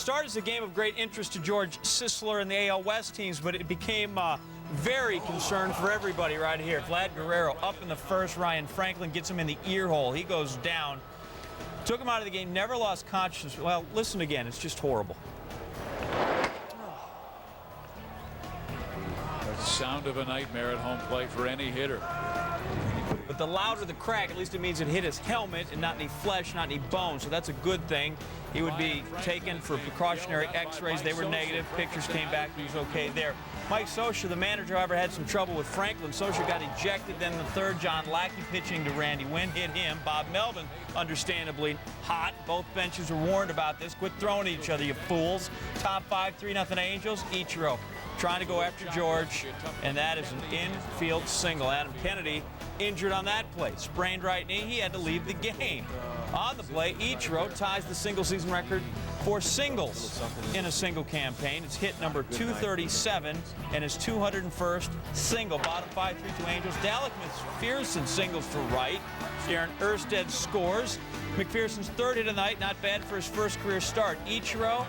Started as a game of great interest to George Sisler and the AL West teams, but it became very concerned for everybody right here. Vlad Guerrero up in the first. Ryan Franklin gets him in the ear hole. He goes down. Took him out of the game, never lost consciousness. Well, listen again. It's just horrible. The sound of a nightmare at home plate for any hitter. But the louder the crack, at least it means it hit his helmet and not any flesh, not any bone. So that's a good thing. He would be taken for precautionary x-rays. They were negative. Pictures came back. He was okay there. Mike Scioscia, the manager, however, had some trouble with Franklin. Scioscia got ejected. Then the third, John Lackey pitching to Randy Wynn, hit him. Bob Melvin, understandably hot. Both benches were warned about this. Quit throwing at each other, you fools. Top 5, 3-0 Angels. Ichiro trying to go after George, and that is an infield single. Adam Kennedy injured on that play. Sprained right knee. He had to leave the game. On the play, Ichiro ties the single-season record for singles in a single campaign. It's hit number 237 and his 201st single. Bottom 5, 3-2 Angels. Dalek McPherson singles to right. Darren Erstad scores. McPherson's third hit of the night, not bad for his first career start. Ichiro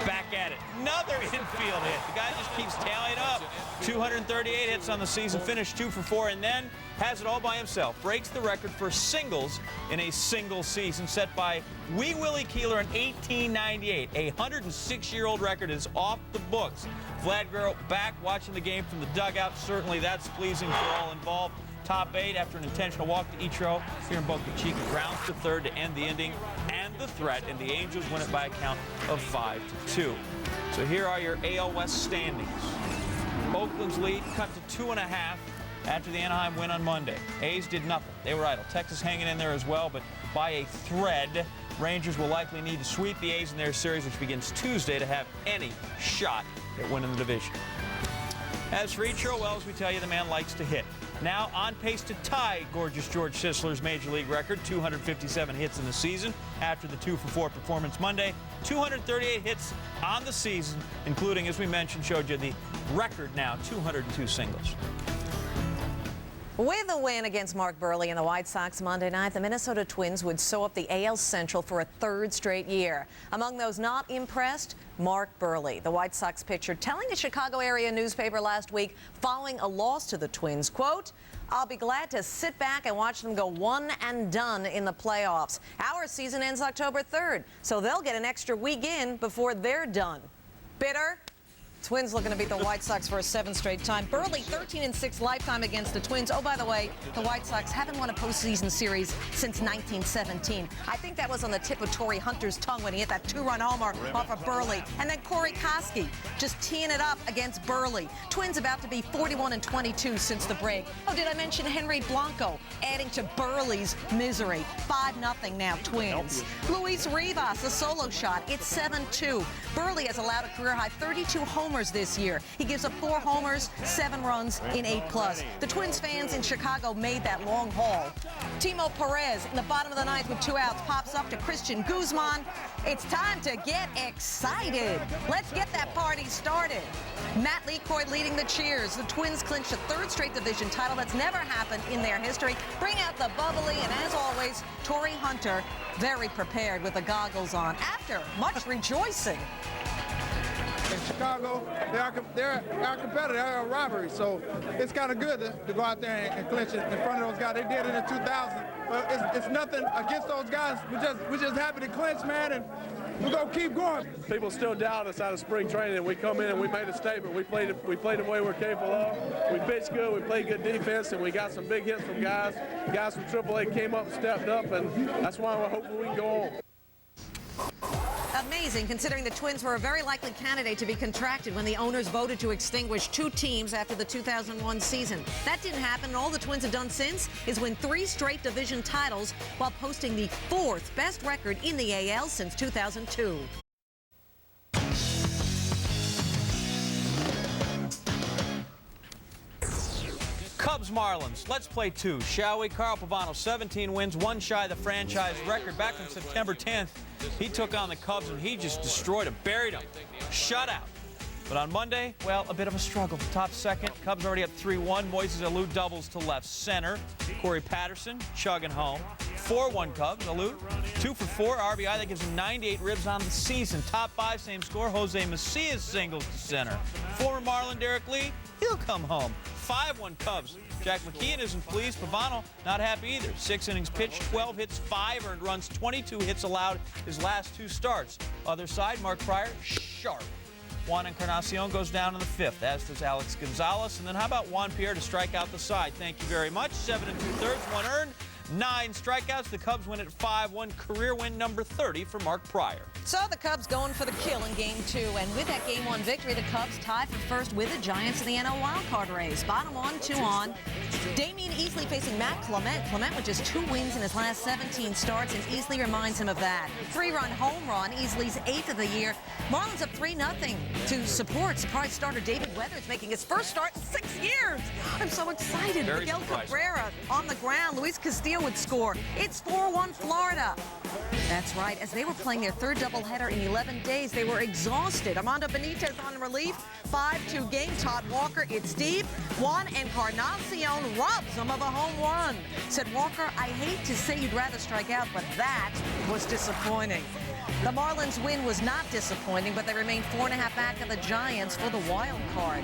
back at it. Another infield hit. The guy just keeps tallying up. 238 hits on the season, finished 2 for 4, and then has it all by himself. Breaks the record for singles in a single season set by Wee Willie Keeler in 1898. A 106-year-old record is off the books. Vlad Guerrero back watching the game from the dugout. Certainly that's pleasing for all involved. Top 8 after an intentional walk to Ichiro. Here in Boca Chica, grounds to third to end the inning and the threat, and the Angels win it by a count of 5-2. So here are your AL West standings. Oakland's lead cut to 2.5 after the Anaheim win on Monday. A's did nothing. They were idle. Texas hanging in there as well, but by a thread. Rangers will likely need to sweep the A's in their series, which begins Tuesday, to have any shot at winning the division. As for Ichiro, well, as we tell you, the man likes to hit. Now on pace to tie gorgeous George Sisler's Major League record, 257 hits in the season after the 2 for 4 performance Monday. 238 hits on the season, including, as we mentioned, showed you the record now, 202 singles. With a win against Mark Buehrle and the White Sox Monday night, the Minnesota Twins would sew up the AL Central for a third straight year. Among those not impressed, Mark Buehrle, the White Sox pitcher, telling a Chicago area newspaper last week following a loss to the Twins, quote, "I'll be glad to sit back and watch them go one and done in the playoffs. Our season ends October 3rd, so they'll get an extra week in before they're done." Bitter? Twins looking to beat the White Sox for a 7th straight time. Buehrle 13-6 lifetime against the Twins. Oh, by the way, the White Sox haven't won a postseason series since 1917. I think that was on the tip of Torrey Hunter's tongue when he hit that 2-run homer off of Buehrle. And then Corey Koski just teeing it up against Buehrle. Twins about to be 41-22 since the break. Oh, did I mention Henry Blanco adding to Buehrle's misery? 5-0 now, Twins. Luis Rivas, a solo shot. It's 7-2. Buehrle has allowed a career-high 32 homers this year. He gives up 4 homers, 7 runs in 8+. The Twins fans in Chicago made that long haul. Timo Perez in the bottom of the 9th with 2 outs pops up to Christian Guzman. It's time to get excited. Let's get that party started. Matt Leacoy leading the cheers. The Twins clinch a 3rd straight division title that's never happened in their history. Bring out the bubbly, and as always, Torrey Hunter very prepared with the goggles on after much rejoicing. In Chicago, they're our competitor, they're our rivalry, so it's kind of good to go out there and clinch it in front of those guys. They did it in 2000, but it's nothing against those guys. We're just happy to clinch, man, and we're gonna keep going. People still doubt us out of spring training, and we come in and we made a statement. We played the way we're capable of. We pitched good, we played good defense, and we got some big hits from guys. Guys from AAA came up and stepped up, and that's why we're hoping we can go on. Amazing, considering the Twins were a very likely candidate to be contracted when the owners voted to extinguish 2 teams after the 2001 season. That didn't happen, and all the Twins have done since is win 3 straight division titles while posting the 4th best record in the AL since 2002. Cubs-Marlins. Let's play 2, shall we? Carl Pavano, 17 wins, 1 shy of the franchise record. Back on September 10th, he took on the Cubs, and he just destroyed them, buried them, shutout. But on Monday, well, a bit of a struggle. Top 2nd, Cubs already up 3-1. Moises Alou doubles to left center. Corey Patterson chugging home. 4-1 Cubs. Alou, 2 for 4 RBI. That gives him 98 ribs on the season. Top 5, same score. Jose Macias singles to center. Former Marlin Derek Lee, he'll come home. 5-1 Cubs. Jack McKeon isn't pleased. Pavano not happy either. 6 innings pitched, 12 hits, 5 earned runs, 22 hits allowed his last 2 starts. Other side, Mark Pryor, sharp. Juan Encarnacion goes down in the 5th, as does Alex Gonzalez. And then how about Juan Pierre to strike out the side? Thank you very much. 7 2/3, 1 earned, 9 strikeouts. The Cubs win at 5-1, career win number 30 for Mark Pryor. So the Cubs going for the kill in Game 2. And with that Game 1 victory, the Cubs tied for first with the Giants in the NL wildcard race. Bottom 1, 2 on. Damian Easley facing Matt Clement. Clement with just 2 wins in his last 17 starts, and Easley reminds him of that. 3-run home run, Easley's 8th of the year. Marlins up 3-0 to support surprise starter David Weathers, making his first start in 6 years. I'm so excited. Very Miguel surprising. Cabrera on the ground. Luis Castillo would score. It's 4-1 Florida. That's right. As they were playing their 3rd doubleheader in 11 days, they were exhausted. Armando Benitez on relief. 5-2 game. Todd Walker, it's deep. Juan Encarnacion robs them of a home run. Said Walker, I hate to say you'd rather strike out, but that was disappointing. The Marlins win was not disappointing, but they remain 4.5 back of the Giants for the wild card.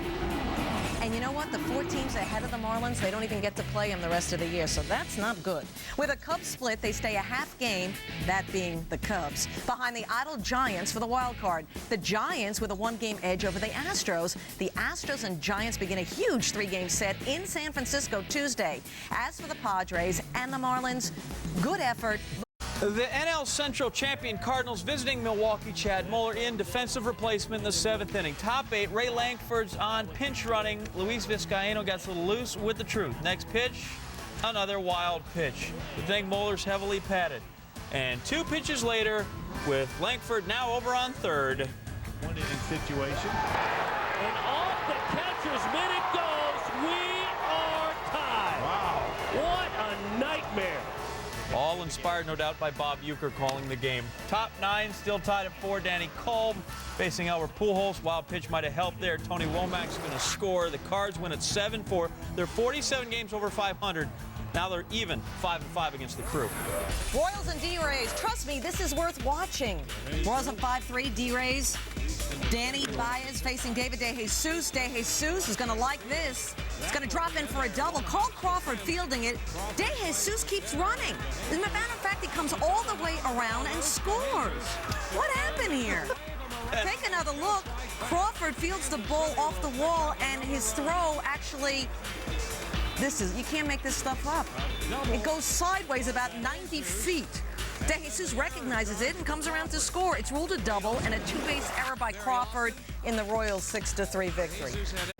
And you know what? The 4 teams ahead of the Marlins, they don't even get to play them the rest of the year, so that's not good. With a Cubs split, they stay a half game, that being the Cubs, behind the idle Giants for the wild card. The Giants with a 1-game edge over the Astros. The Astros and Giants begin a huge 3-game set in San Francisco Tuesday. As for the Padres and the Marlins, good effort. The NL Central champion Cardinals visiting Milwaukee. Chad Muller in defensive replacement in the 7th inning. Top 8, Ray Lankford's on pinch running. Luis Vizcaino gets a little loose with the truth. Next pitch, another wild pitch. The thing, Muller's heavily padded. And 2 pitches later, with Lankford now over on 3rd. 1-inning situation. And off the catcher's mitt it goes. We are tied. Wow. What a nightmare. All inspired, no doubt, by Bob Uecker calling the game. Top 9 still tied at 4. Danny Kolb facing Albert Pujols. Wild pitch might have helped there. Tony Womack's going to score. The Cards win at 7-4. They're 47 games over 500. Now they're even 5-5 against the Crew. Royals and D-Rays. Trust me, this is worth watching. Royals up 5-3. D-Rays. Danny Baez facing David DeJesus. DeJesus is going to like this. It's going to drop in for a double. Cole Crawford fielding it. DeJesus keeps running. As a matter of fact, he comes all the way around and scores. What happened here? Take another look. Crawford fields the ball off the wall, and his throw actually... you can't make this stuff up. It goes sideways about 90 feet. DeJesus recognizes it and comes around to score. It's ruled a double and a 2-base error by Crawford in the Royals' 6-3 victory.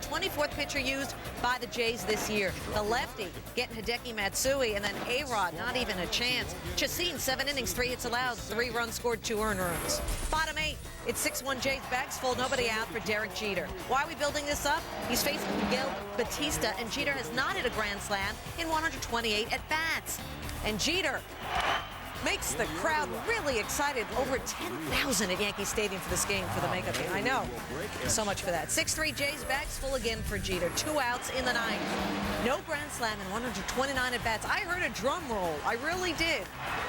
24th pitcher used by the Jays this year. The lefty getting Hideki Matsui, and then A-Rod, not even a chance. Chacin, 7 innings, 3 hits allowed, 3 runs scored, 2 earned runs. Bottom 8, it's 6-1 Jays, bags full, nobody out for Derek Jeter. Why are we building this up? He's facing Miguel Batista, and Jeter has not hit a grand slam in 128 at-bats. And Jeter makes the crowd really excited. Over 10,000 at Yankee Stadium for this game for the makeup game. I know. So much for that. 6-3 Jays, bags full again for Jeter. 2 outs in the 9th. No grand slam in 129 at-bats. I heard a drum roll. I really did.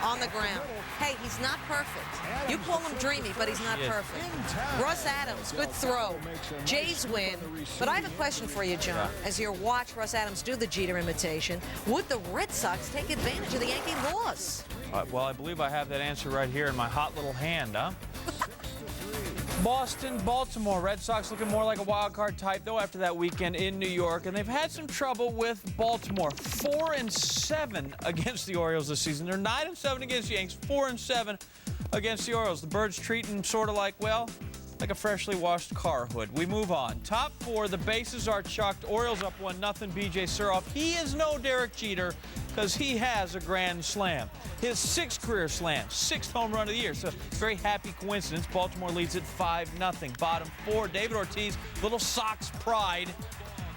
On the ground. Hey, he's not perfect. You call him dreamy, but he's not perfect. Russ Adams, good throw. Jays win. But I have a question for you, John. As you watch Russ Adams do the Jeter imitation, would the Red Sox take advantage of the Yankee loss? Well, I believe I have that answer right here in my hot little hand, huh? Boston, Baltimore. Red Sox looking more like a wild card type, though, after that weekend in New York. And they've had some trouble with Baltimore. 4-7 against the Orioles this season. They're 9-7 against the Yanks, 4-7 against the Orioles. The Birds treating them sort of like, well, like a freshly washed car hood. We move on. Top 4, the bases are chucked. Orioles up 1-0. B.J. Surhoff. He is no Derek Jeter because he has a grand slam. His 6th career slam, 6th home run of the year. So very happy coincidence. Baltimore leads at 5-0. Bottom 4, David Ortiz, little Sox pride,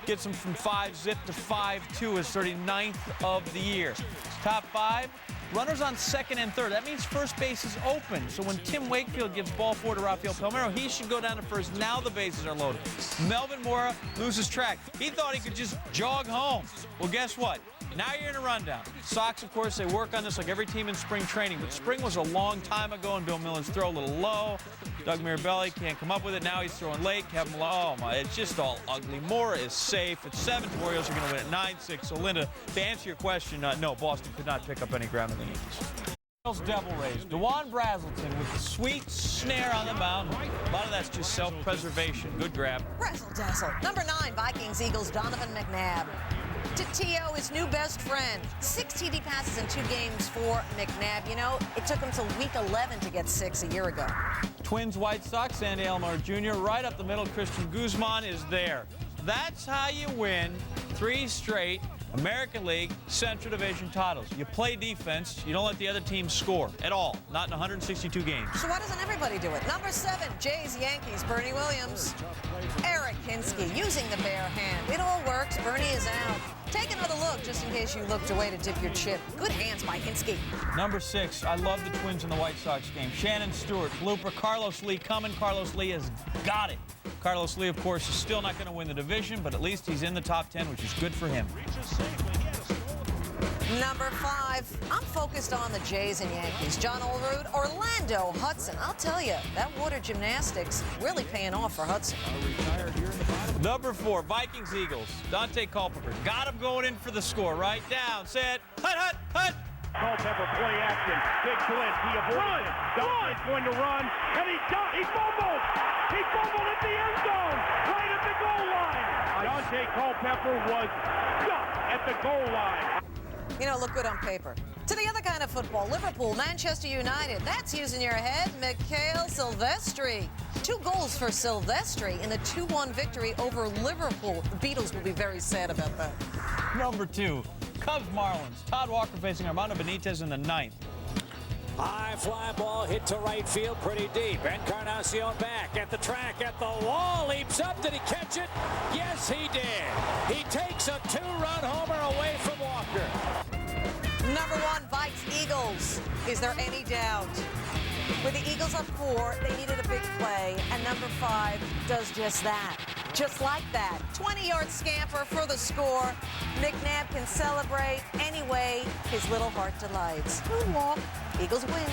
gets him from 5-zip to 5-2, his 39th of the year. Top 5. Runners on 2nd and 3rd. That means first base is open. So when Tim Wakefield gives ball 4 to Rafael Palmeiro, he should go down to first. Now the bases are loaded. Melvin Mora loses track. He thought he could just jog home. Well, guess what? Now you're in a rundown. Sox, of course, they work on this like every team in spring training, but spring was a long time ago, and Bill Miller's throw a little low. Doug Mirabelli can't come up with it. Now he's throwing late. Kevin Lowe, oh my, it's just all ugly. Mora is safe. At 7th, Orioles are going to win at 9-6. So, Linda, to answer your question, no, Boston could not pick up any ground in the Yankees. Devil Rays. Dewan Brazelton with the sweet snare on the mound. A lot of that's just self-preservation. Good grab. Razzle dazzle. Number 9, Vikings Eagles, Donovan McNabb. To T.O., his new best friend. 6 TD passes in 2 games for McNabb. You know, it took him till week 11 to get 6 a year ago. Twins, White Sox, Sandy Alomar Jr. Right up the middle, Christian Guzman is there. That's how you win 3 straight American League Central Division titles. You play defense. You don't let the other team score at all. Not in 162 games. So why doesn't everybody do it? Number 7, Jays Yankees, Bernie Williams. Eric Hinsky using the bare hand. It all works. Bernie is out. Take another look just in case you looked away to dip your chip. Good hands by Hinsky. Number 6, I love the Twins in the White Sox game. Shannon Stewart, blooper, Carlos Lee coming. Carlos Lee has got it. Carlos Lee, of course, is still not going to win the division, but at least he's in the top 10, which is good for him. Number 5, I'm focused on the Jays and Yankees. John Olerud, Orlando Hudson. I'll tell you, that water gymnastics really paying off for Hudson. Number 4, Vikings Eagles. Dante Culpepper. Got him going in for the score. Right down. Set. Hut, hut, hut. Culpepper play action. Big blitz. He avoids it. Dante's going to run. And he's done. He fumbled. He fumbled at the end zone. Right at the goal line. Dante Culpepper was stuck at the goal line. You know, look good on paper. To the other kind of football, Liverpool, Manchester United. That's using your head. Mikhail Silvestri. 2 goals for Silvestri in the 2-1 victory over Liverpool. The Beatles will be very sad about that. Number 2, Cubs Marlins. Todd Walker facing Armando Benitez in the 9th. High fly ball hit to right field pretty deep. Encarnacion back at the track, at the wall, leaps up. Did he catch it? Yes, he did. He takes a 2-run homer away from Walker. Number 1, Vikes Eagles. Is there any doubt? With the Eagles up 4, they needed a big play, and number 5 does just that. Just like that. 20-yard scamper for the score. McNabb can celebrate any way his little heart delights. Eagles win.